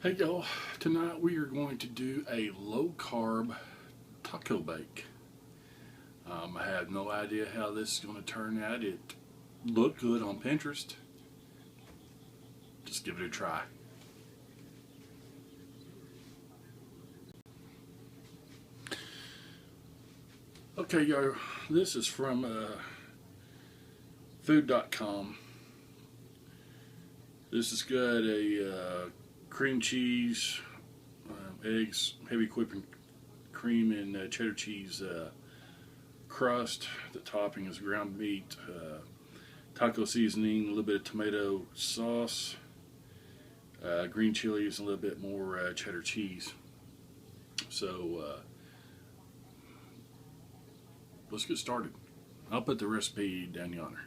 Hey y'all, tonight we are going to do a low carb taco bake. I have no idea how this is going to turn out. It looked good on Pinterest. Just give it a try. Okay y'all, this is from food.com. This has got a cream cheese, eggs, heavy whipping cream, and cheddar cheese crust. The topping is ground meat, taco seasoning, a little bit of tomato sauce, green chilies, and a little bit more cheddar cheese. So let's get started. I'll put the recipe down yonder.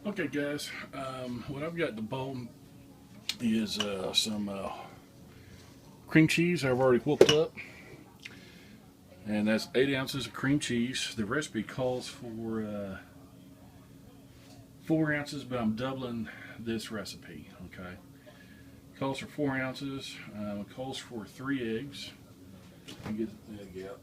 Okay guys, what I've got in the bowl is some cream cheese I've already whooped up, and that's 8 ounces of cream cheese. The recipe calls for 4 ounces, but I'm doubling this recipe. Okay, it calls for 4 ounces. It calls for 3 eggs. Let me get the egg out.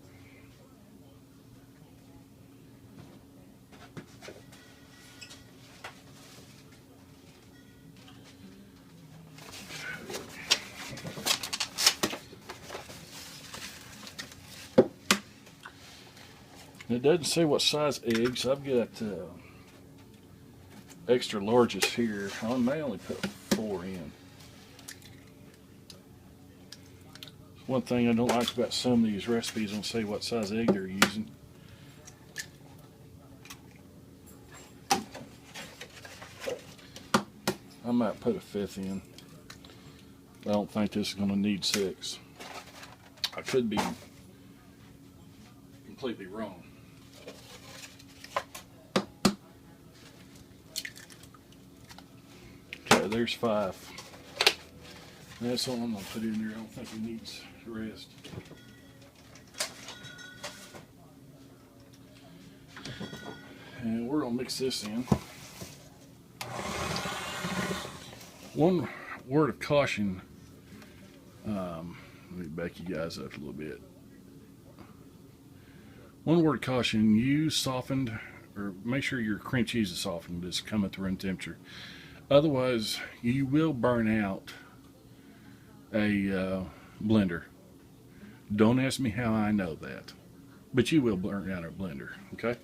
It doesn't say what size eggs. I've got extra larges here. I may only put 4 in. One thing I don't like about some of these recipes, don't say what size egg they're using. I might put a 5th in. I don't think this is going to need 6. I could be completely wrong. Okay, there's 5. That's all I'm going to put in there. I don't think it needs the rest. And we're going to mix this in. One word of caution. Let me back you guys up a little bit. One word of caution: use softened, or make sure your cream cheese is softened. Just come at the room temperature. Otherwise, you will burn out a blender. Don't ask me how I know that, but you will burn out a blender. Okay.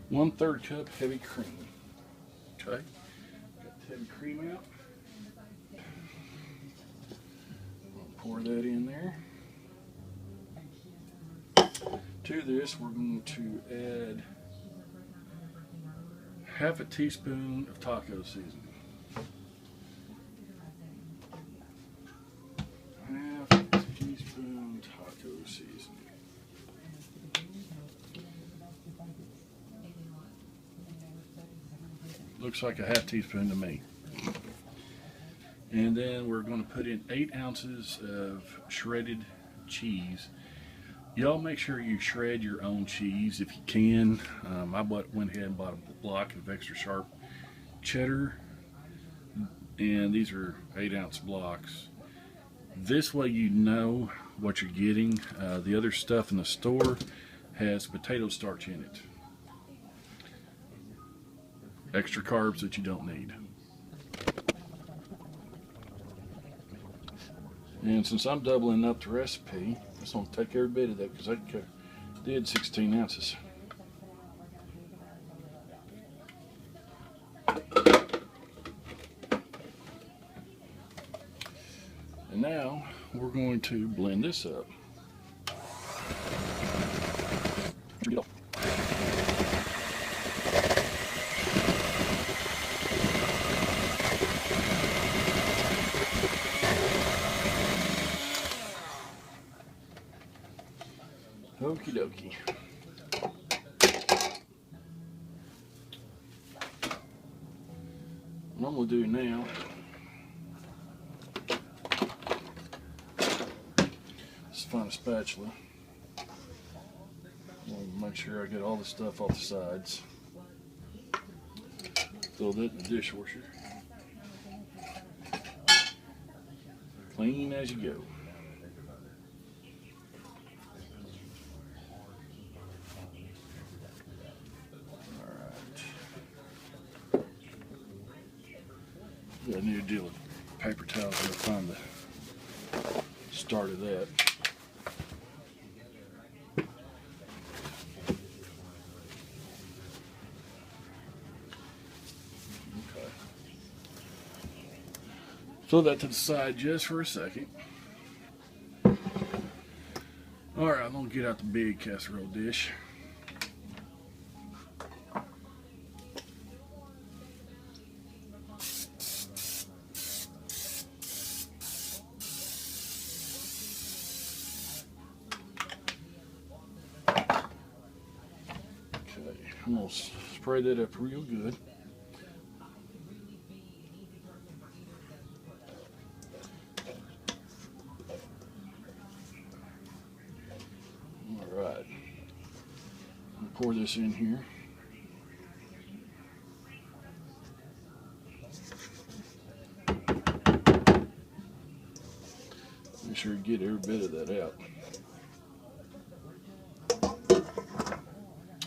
One-third cup heavy cream. Okay. Got the heavy cream out. I'll pour that in there. To this, we're going to add half a teaspoon of taco seasoning. Half a teaspoon taco seasoning. Looks like a half teaspoon to me. And then we're going to put in 8 ounces of shredded cheese. Y'all make sure you shred your own cheese if you can. I went ahead and bought a block of extra sharp cheddar, and these are 8-ounce blocks. This way you know what you're getting. The other stuff in the store has potato starch in it. Extra carbs that you don't need. And since I'm doubling up the recipe, I'm just going to take every bit of that because I did 16 ounces. And now we're going to blend this up. Okie dokie. What I'm going to do now find a spatula. Make sure I get all the stuff off the sides. Throw that in the dishwasher. Clean as you go. Alright. Got a new deal of paper towels. I'll find the start of that. Throw that to the side just for a second. Alright, I'm going to get out the big casserole dish. Okay, I'm going to spray that up real good. Alright, pour this in here. Make sure you get every bit of that out.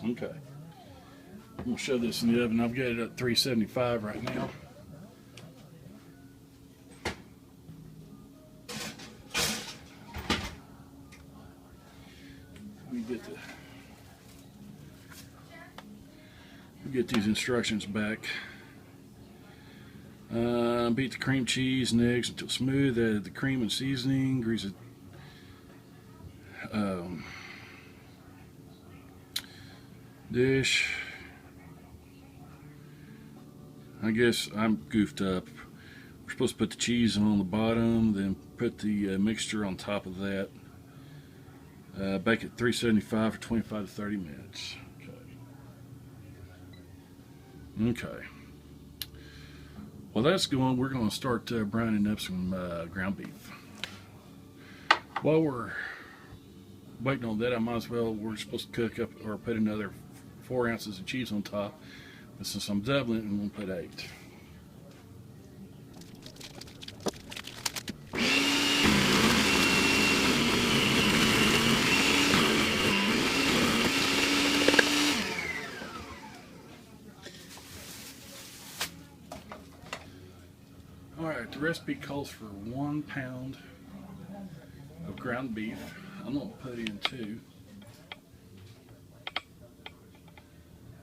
Okay, I'm going to shove this in the oven. I've got it at 375 right now. Get these instructions back. Beat the cream cheese and eggs until smooth. Add the cream and seasoning. Grease it. Dish. I guess I'm goofed up. We're supposed to put the cheese on the bottom, then put the mixture on top of that. Bake at 375 for 25 to 30 minutes. Okay. While that's going, we're going to start browning up some ground beef. While we're waiting on that, I might as well, we're supposed to cook up or put another 4 ounces of cheese on top. But since I'm doubling it, I'm going to put 8. Alright, the recipe calls for 1 pound of ground beef. I'm going to put in 2.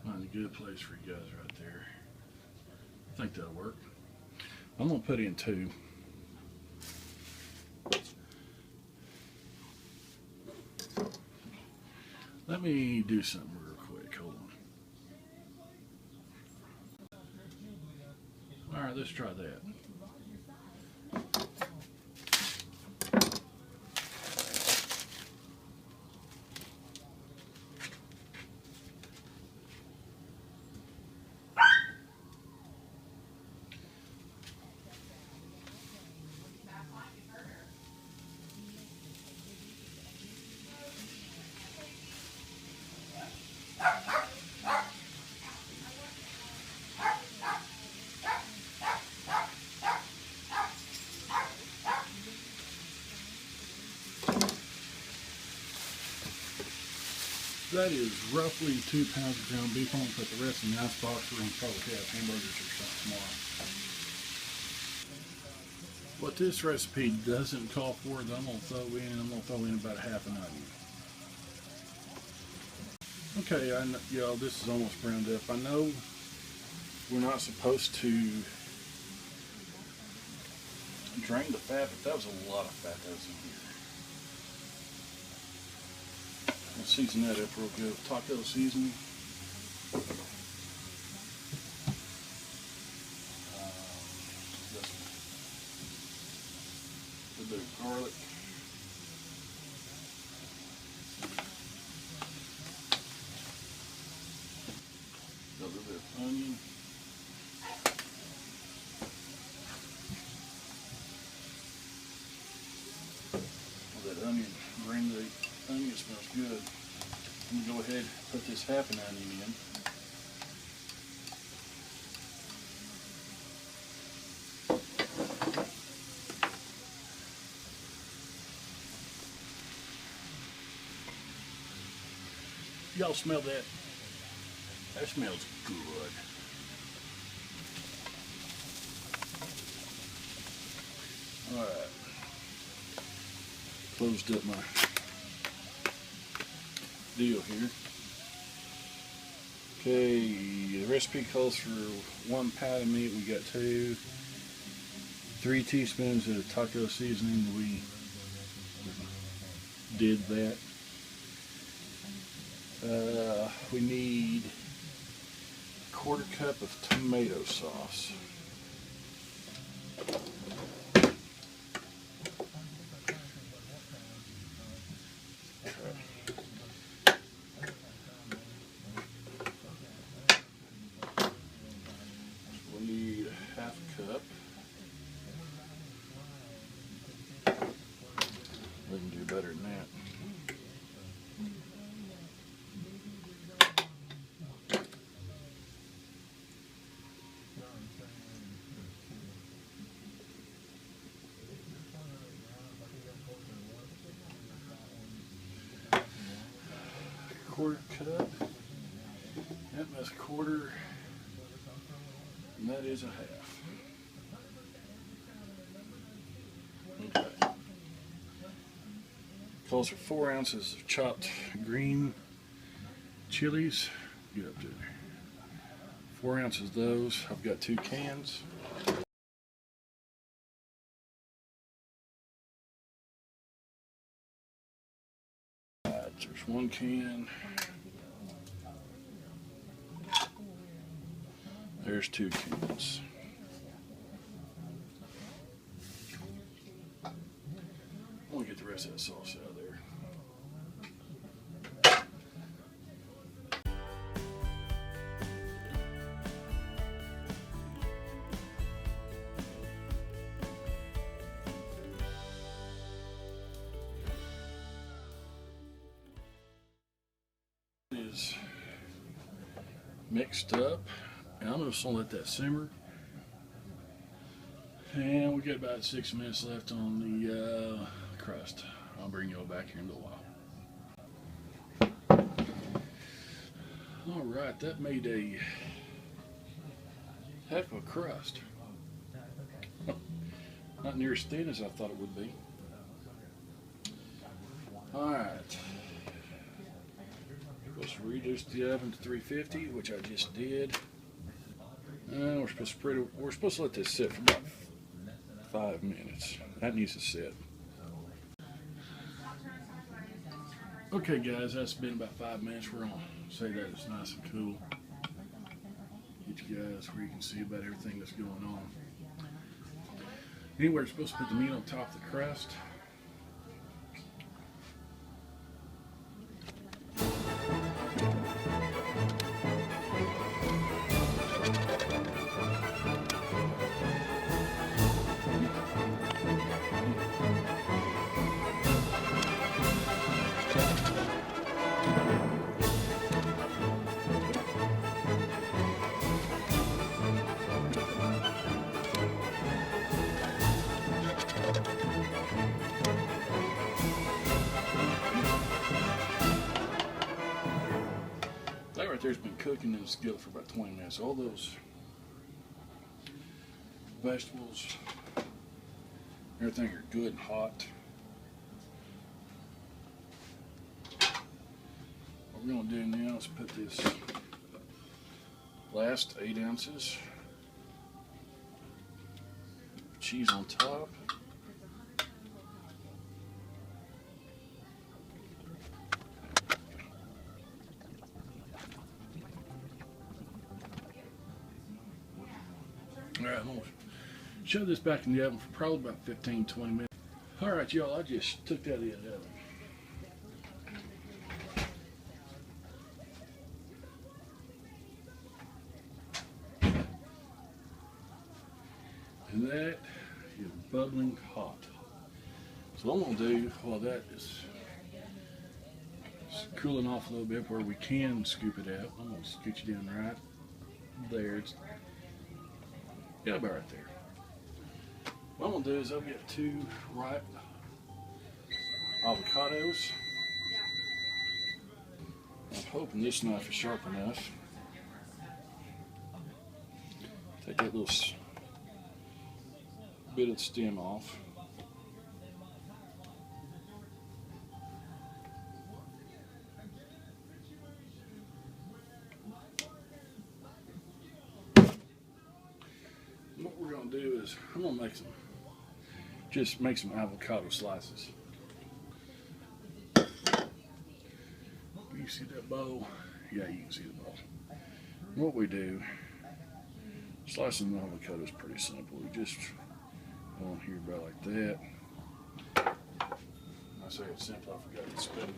Find a good place for you guys right there. I think that'll work. I'm going to put in 2. Let me do something real quick. Hold on. Alright, let's try that. That is roughly 2 pounds of ground beef. I'm going to put the rest in the icebox. We're going to probably have hamburgers or something tomorrow. What this recipe doesn't call for is I'm going to throw in about a half an onion. Okay, y'all, this is almost browned up. I know we're not supposed to drain the fat, but that was a lot of fat that was in here. I'll season that up real good with taco seasoning. A bit of garlic. A little bit of onion. Let that onion drain I'm going to go ahead and put this half an onion in. Y'all smell that? That smells good. Alright. Closed up my deal here. Okay, the recipe calls for 1 pound of meat. We got 3 teaspoons of taco seasoning. We did that. We need 1/4 cup of tomato sauce. We need 1/2 cup. We can do better than that. Quarter cup. Yep, that's 1/4, and that is 1/2. Okay. Calls for 4 ounces of chopped green chilies. Get up to there. 4 ounces of those. I've got 2 cans. There's 1 can. There's 2 cans. I'm gonna get the rest of that sauce out of there. Is mixed up, and I'm just gonna let that simmer. And we got about 6 minutes left on the crust. I'll bring y'all back here in a little while. All right, that made a heck of a crust. Not near as thin as I thought it would be. All right. Let's reduce the oven to 350, which I just did. And we're supposed to let this sit for about 5 minutes. That needs to sit. Okay, guys, that's been about 5 minutes. We're gonna say that it's nice and cool. Get you guys where you can see about everything that's going on. Anyway, we're supposed to put the meat on top of the crust. That right there's been cooking in the skillet for about 20 minutes. All those vegetables, everything are good and hot. What we're going to do now is put this last 8 ounces of cheese on top. Alright, I'm going to shove this back in the oven for probably about 15-20 minutes. Alright, y'all, I just took that out of the oven. And that is bubbling hot. So what I'm going to do while that is It's cooling off a little bit where we can scoop it out. I'm gonna scoot you down right there. Yeah, about right there. What I'm gonna do is I'll get 2 ripe avocados. I'm hoping this knife is sharp enough. Take that little bit of the stem off. What we're going to do is I'm going to make some avocado slices. You see that bowl? Yeah, you can see the bowl. What we do, slicing the avocado is pretty simple. We just go on here about like that. I say it's simple, I forgot the spoon.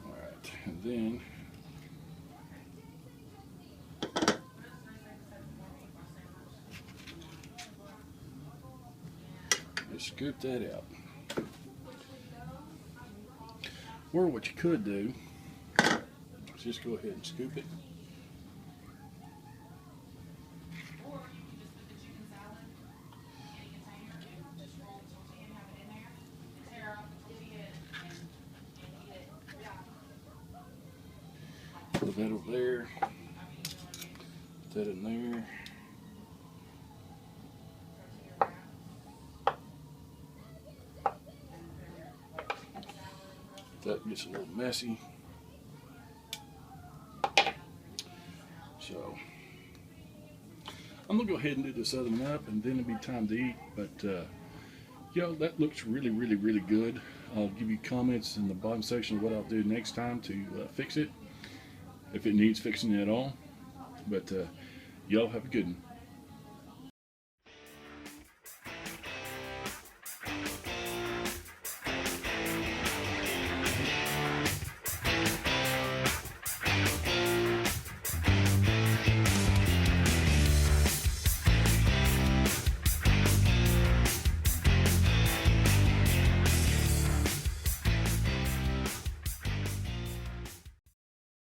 Alright, and then just scoop that out. Or what you could do is just go ahead and scoop it. Put that over there. Put that in there. That gets a little messy. So I'm gonna go ahead and do this other one up, and then it'll be time to eat. But yo, that looks really good. I'll give you comments in the bottom section of what I'll do next time to fix it, if it needs fixing at all. But y'all have a good one.